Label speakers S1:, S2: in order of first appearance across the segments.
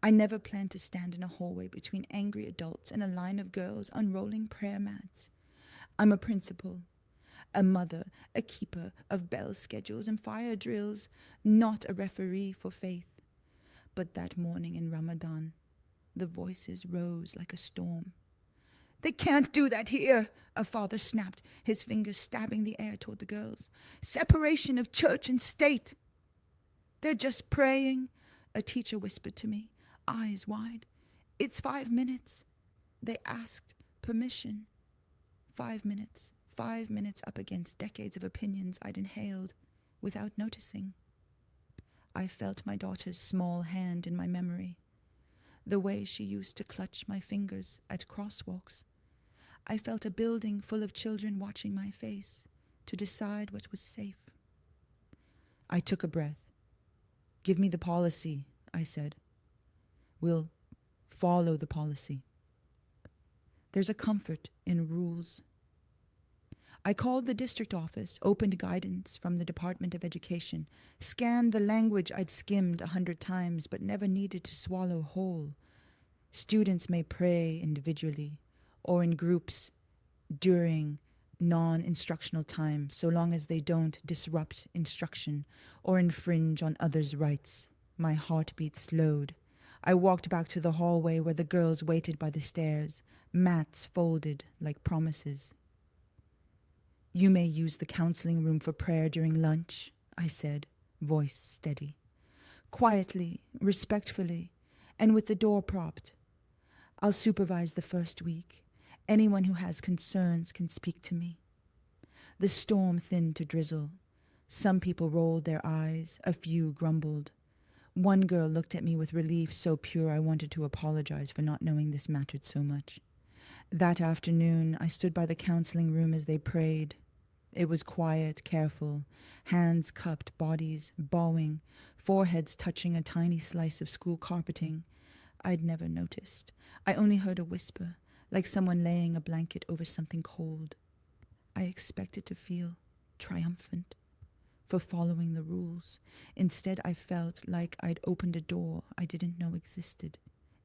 S1: I never planned to stand in a hallway between angry adults and a line of girls unrolling prayer mats. I'm a principal, a mother, a keeper of bell schedules and fire drills, not a referee for faith. But that morning in Ramadan, the voices rose like a storm. "They can't do that here," a father snapped, his fingers stabbing the air toward the girls. "Separation of church and state." "They're just praying," a teacher whispered to me, eyes wide. "It's 5 minutes." They asked permission. 5 minutes. 5 minutes up against decades of opinions I'd inhaled without noticing. I felt my daughter's small hand in my memory, the way she used to clutch my fingers at crosswalks. I felt a building full of children watching my face to decide what was safe. I took a breath. "Give me the policy," I said. "We'll follow the policy." There's a comfort in rules. I called the district office, opened guidance from the Department of Education, scanned the language I'd skimmed 100 times but never needed to swallow whole. Students may pray individually or in groups during non-instructional time, so long as they don't disrupt instruction or infringe on others' rights. My heartbeat slowed. I walked back to the hallway where the girls waited by the stairs, mats folded like promises. "You may use the counseling room for prayer during lunch," I said, voice steady. Quietly, respectfully, and with the door propped. "I'll supervise the first week. Anyone who has concerns can speak to me." The storm thinned to drizzle. Some people rolled their eyes, a few grumbled. One girl looked at me with relief so pure I wanted to apologize for not knowing this mattered so much. That afternoon, I stood by the counseling room as they prayed. It was quiet, careful, hands cupped, bodies bowing, foreheads touching a tiny slice of school carpeting. I'd never noticed. I only heard a whisper, like someone laying a blanket over something cold. I expected to feel triumphant for following the rules. Instead, I felt like I'd opened a door I didn't know existed.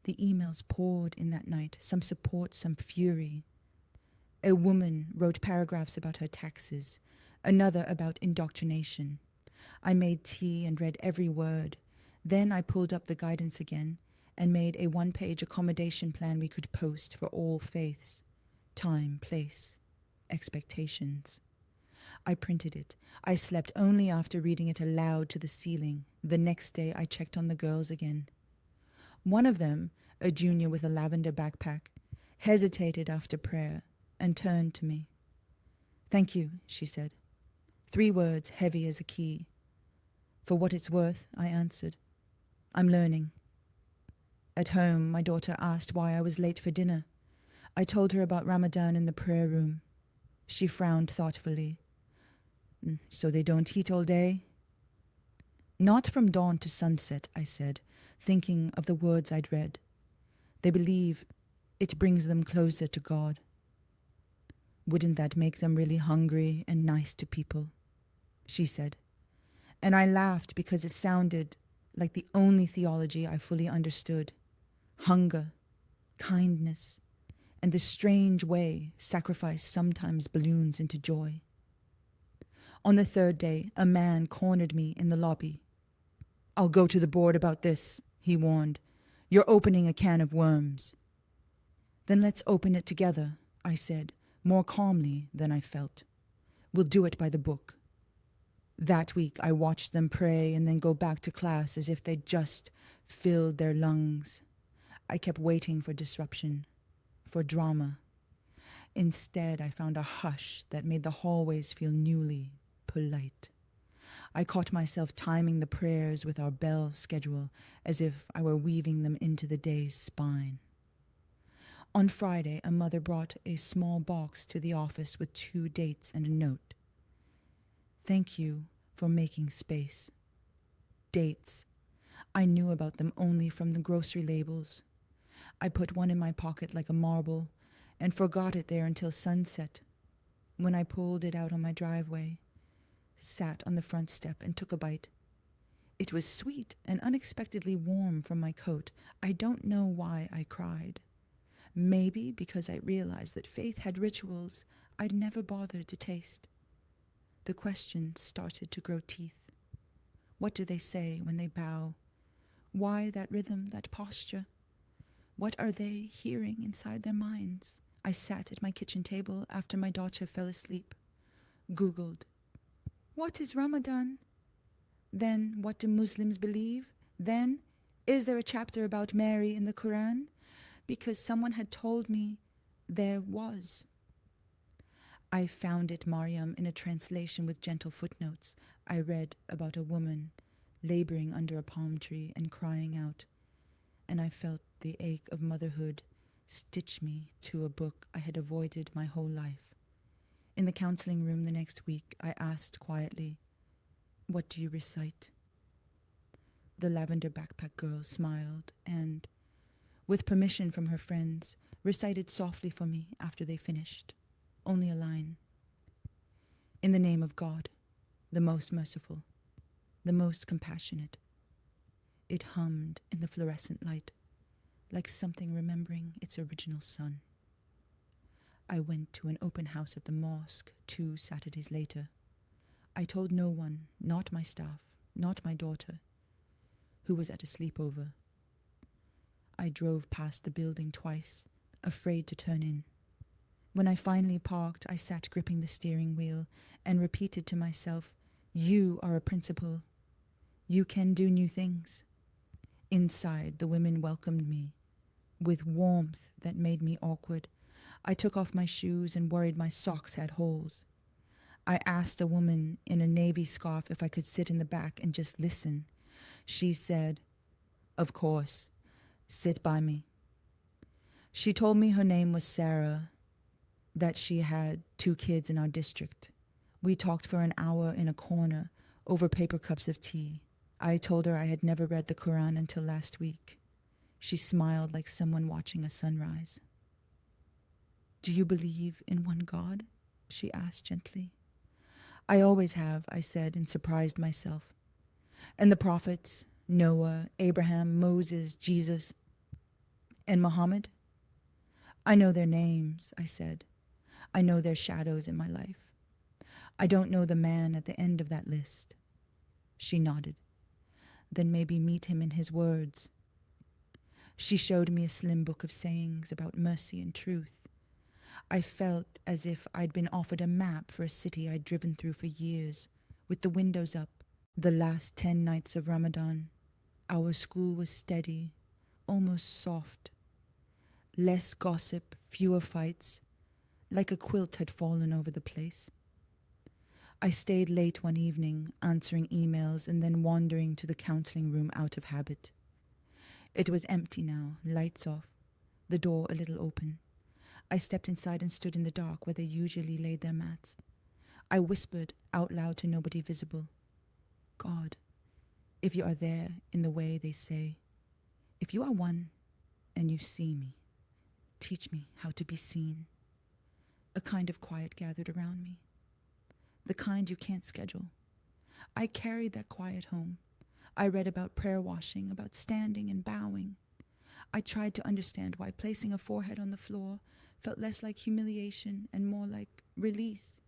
S1: The emails poured in that night, some support, some fury. A woman wrote paragraphs about her taxes, another about indoctrination. I made tea and read every word. Then I pulled up the guidance again and made a 1-page accommodation plan we could post for all faiths. Time, place, expectations. I printed it. I slept only after reading it aloud to the ceiling. The next day I checked on the girls again. One of them, a junior with a lavender backpack, hesitated after prayer and turned to me. "Thank you," she said. 3 words heavy as a key. "For what it's worth," I answered. "I'm learning." At home, my daughter asked why I was late for dinner. I told her about Ramadan in the prayer room. She frowned thoughtfully. "So they don't eat all day?" "Not from dawn to sunset," I said, thinking of the words I'd read. "They believe it brings them closer to God." "Wouldn't that make them really hungry and nice to people?" she said. And I laughed because it sounded like the only theology I fully understood. Hunger, kindness, and the strange way sacrifice sometimes balloons into joy. On the 3rd day, a man cornered me in the lobby. "I'll go to the board about this," he warned. "You're opening a can of worms." "Then let's open it together," I said, more calmly than I felt. "We'll do it by the book." That week, I watched them pray and then go back to class as if they'd just filled their lungs. I kept waiting for disruption, for drama. Instead, I found a hush that made the hallways feel newly polite. I caught myself timing the prayers with our bell schedule as if I were weaving them into the day's spine. On Friday, a mother brought a small box to the office with 2 dates and a note. "Thank you for making space." Dates. I knew about them only from the grocery labels. I put one in my pocket like a marble and forgot it there until sunset, when I pulled it out on my driveway, sat on the front step and took a bite. It was sweet and unexpectedly warm from my coat. I don't know why I cried. Maybe because I realized that faith had rituals I'd never bothered to taste. The questions started to grow teeth. What do they say when they bow? Why that rhythm, that posture? What are they hearing inside their minds? I sat at my kitchen table after my daughter fell asleep, Googled, what is Ramadan? Then, what do Muslims believe? Then, is there a chapter about Mary in the Qur'an? Because someone had told me there was. I found it, Mariam, in a translation with gentle footnotes. I read about a woman laboring under a palm tree and crying out, and I felt the ache of motherhood stitch me to a book I had avoided my whole life. In the counseling room the next week, I asked quietly, what do you recite? The lavender backpack girl smiled and, with permission from her friends, recited softly for me after they finished. Only a line. In the name of God, the most merciful, the most compassionate. It hummed in the fluorescent light, like something remembering its original sun. I went to an open house at the mosque 2 Saturdays later. I told no one, not my staff, not my daughter, who was at a sleepover. I drove past the building twice, afraid to turn in. When I finally parked, I sat gripping the steering wheel and repeated to myself, you are a principal. You can do new things. Inside, the women welcomed me with warmth that made me awkward. I took off my shoes and worried my socks had holes. I asked a woman in a navy scarf if I could sit in the back and just listen. She said, of course, sit by me. She told me her name was Sarah, that she had 2 kids in our district. We talked for an hour in a corner over paper cups of tea. I told her I had never read the Qur'an until last week. She smiled like someone watching a sunrise. Do you believe in one God? She asked gently. I always have, I said, and surprised myself. And the prophets, Noah, Abraham, Moses, Jesus, and Muhammad? I know their names, I said. I know their shadows in my life. I don't know the man at the end of that list. She nodded. Then maybe meet him in his words. She showed me a slim book of sayings about mercy and truth. I felt as if I'd been offered a map for a city I'd driven through for years, with the windows up. The last 10 nights of Ramadan, our school was steady, almost soft. Less gossip, fewer fights, like a quilt had fallen over the place. I stayed late one evening, answering emails and then wandering to the counseling room out of habit. It was empty now, lights off, the door a little open. I stepped inside and stood in the dark where they usually laid their mats. I whispered out loud to nobody visible, God, if you are there in the way they say, if you are one and you see me, teach me how to be seen. A kind of quiet gathered around me, the kind you can't schedule. I carried that quiet home. I read about prayer washing, about standing and bowing. I tried to understand why placing a forehead on the floor felt less like humiliation and more like release.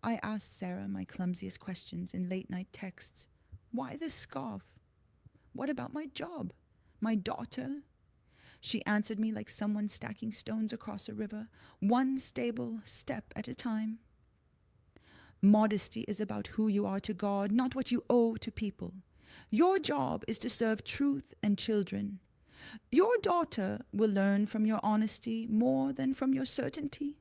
S1: I asked Sarah my clumsiest questions in late-night texts. Why this scarf? What about my job? My daughter? She answered me like someone stacking stones across a river, one stable step at a time. Modesty is about who you are to God, not what you owe to people. Your job is to serve truth and children. Your daughter will learn from your honesty more than from your certainty.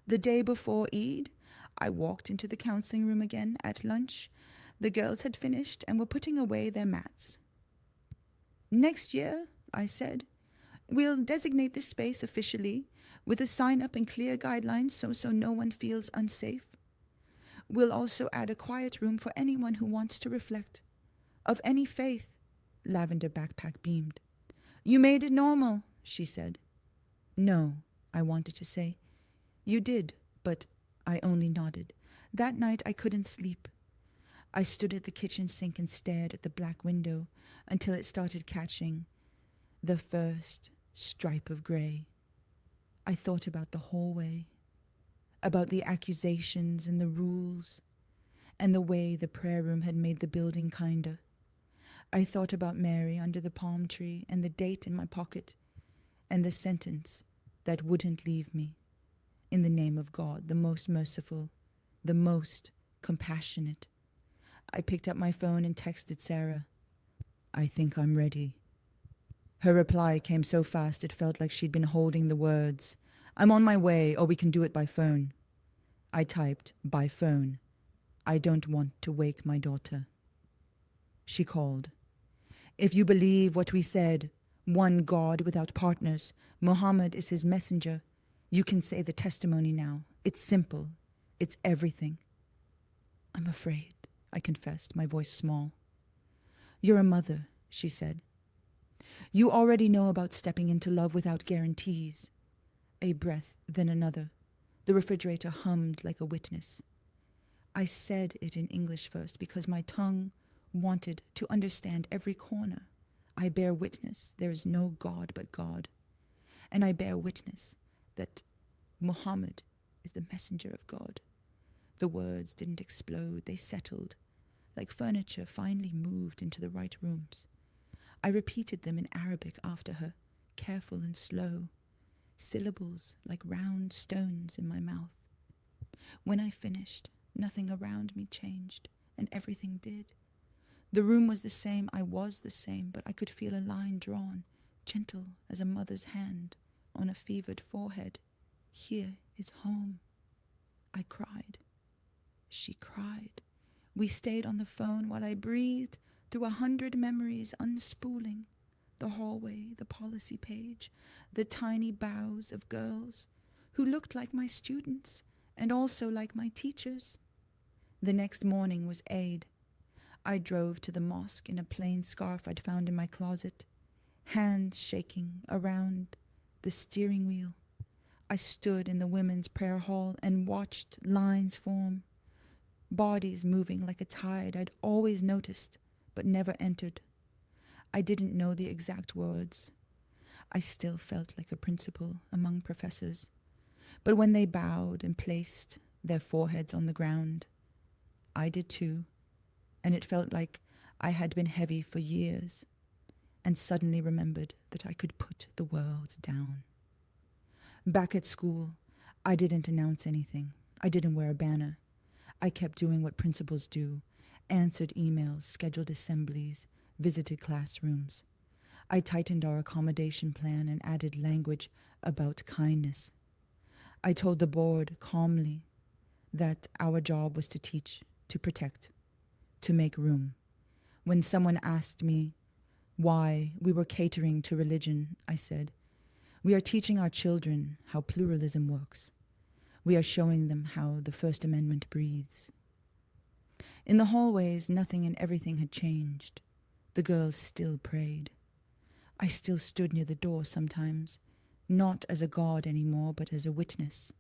S1: The day before Eid, I walked into the counseling room again at lunch. The girls had finished and were putting away their mats. Next year, I said, we'll designate this space officially with a sign-up and clear guidelines so no one feels unsafe. We'll also add a quiet room for anyone who wants to reflect. Of any faith, Lavender Backpack beamed. You made it normal, she said. No, I wanted to say. You did, but I only nodded. That night I couldn't sleep. I stood at the kitchen sink and stared at the black window until it started catching the first stripe of grey. I thought about the hallway, about the accusations and the rules, and the way the prayer room had made the building kinder. I thought about Mary under the palm tree and the date in my pocket and the sentence that wouldn't leave me. In the name of God, the most merciful, the most compassionate. I picked up my phone and texted Sarah, "I think I'm ready." Her reply came so fast it felt like she'd been holding the words, "I'm on my way, or we can do it by phone." I typed, "By phone. I don't want to wake my daughter." She called. "If you believe what we said, one God without partners, Muhammad is his messenger, you can say the testimony now. It's simple. It's everything." "I'm afraid," I confessed, my voice small. "You're a mother," she said. "You already know about stepping into love without guarantees." A breath, then another. The refrigerator hummed like a witness. I said it in English first because my tongue wanted to understand every corner. I bear witness there is no God but God. And I bear witness that Muhammad is the messenger of God. The words didn't explode, they settled, like furniture finally moved into the right rooms. I repeated them in Arabic after her, careful and slow, syllables like round stones in my mouth. When I finished, nothing around me changed, and everything did. The room was the same, I was the same, but I could feel a line drawn, gentle as a mother's hand, on a fevered forehead. Here is home. I cried. She cried. We stayed on the phone while I breathed through 100 memories unspooling. The hallway, the policy page, the tiny bows of girls who looked like my students and also like my teachers. The next morning was Eid. I drove to the mosque in a plain scarf I'd found in my closet, hands shaking around the steering wheel. I stood in the women's prayer hall and watched lines form, bodies moving like a tide I'd always noticed but never entered. I didn't know the exact words. I still felt like a principal among professors. But when they bowed and placed their foreheads on the ground, I did too, and it felt like I had been heavy for years, and suddenly remembered that I could put the world down. Back at school, I didn't announce anything. I didn't wear a banner. I kept doing what principals do, answered emails, scheduled assemblies, visited classrooms. I tightened our accommodation plan and added language about kindness. I told the board calmly that our job was to teach, to protect, to make room. When someone asked me why we were catering to religion, I said, "We are teaching our children how pluralism works. We are showing them how the First Amendment breathes." In the hallways, nothing and everything had changed. The girls still prayed. I still stood near the door sometimes, not as a god anymore, but as a witness.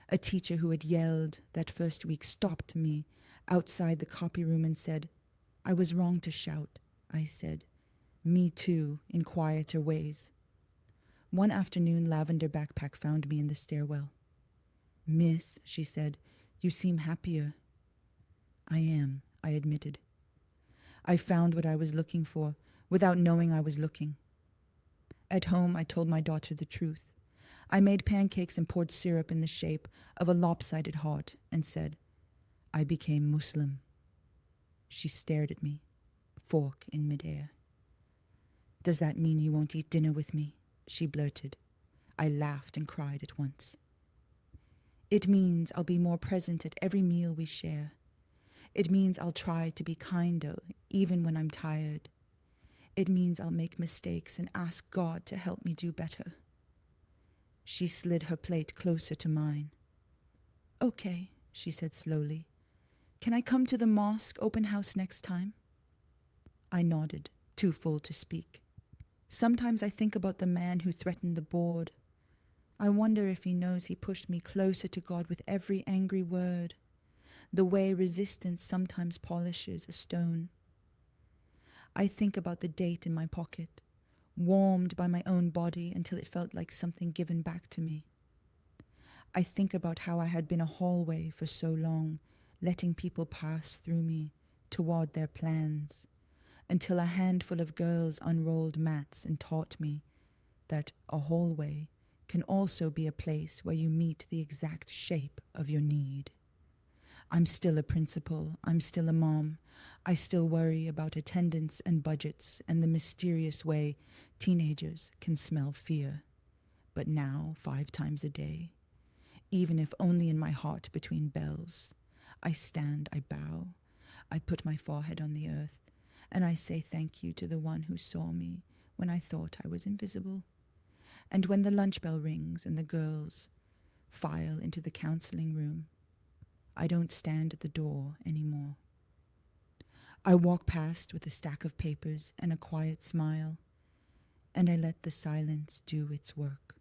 S1: A teacher who had yelled that first week stopped me outside the copy room and said, "I was wrong to shout." I said, "Me too," in quieter ways. One afternoon, Lavender Backpack found me in the stairwell. "Miss," she said, "you seem happier." "I am," I admitted. I found what I was looking for without knowing I was looking. At home, I told my daughter the truth. I made pancakes and poured syrup in the shape of a lopsided heart and said, "I became Muslim." She stared at me, fork in midair. "Does that mean you won't eat dinner with me?" she blurted. I laughed and cried at once. "It means I'll be more present at every meal we share. It means I'll try to be kinder even when I'm tired. It means I'll make mistakes and ask God to help me do better." She slid her plate closer to mine. "Okay," she said slowly. "Can I come to the mosque open house next time?" I nodded, too full to speak. Sometimes I think about the man who threatened the board. I wonder if he knows he pushed me closer to God with every angry word. the way resistance sometimes polishes a stone. I think about the date in my pocket, warmed by my own body until it felt like something given back to me. I think about how I had been a hallway for so long, letting people pass through me toward their plans, until a handful of girls unrolled mats and taught me that a hallway can also be a place where you meet the exact shape of your need. I'm still a principal, I'm still a mom. I still worry about attendance and budgets and the mysterious way teenagers can smell fear. But now, 5 times a day, even if only in my heart between bells, I stand, I bow, I put my forehead on the earth, and I say thank you to the one who saw me when I thought I was invisible. And when the lunch bell rings and the girls file into the counseling room, I don't stand at the door anymore. I walk past with a stack of papers and a quiet smile, and I let the silence do its work.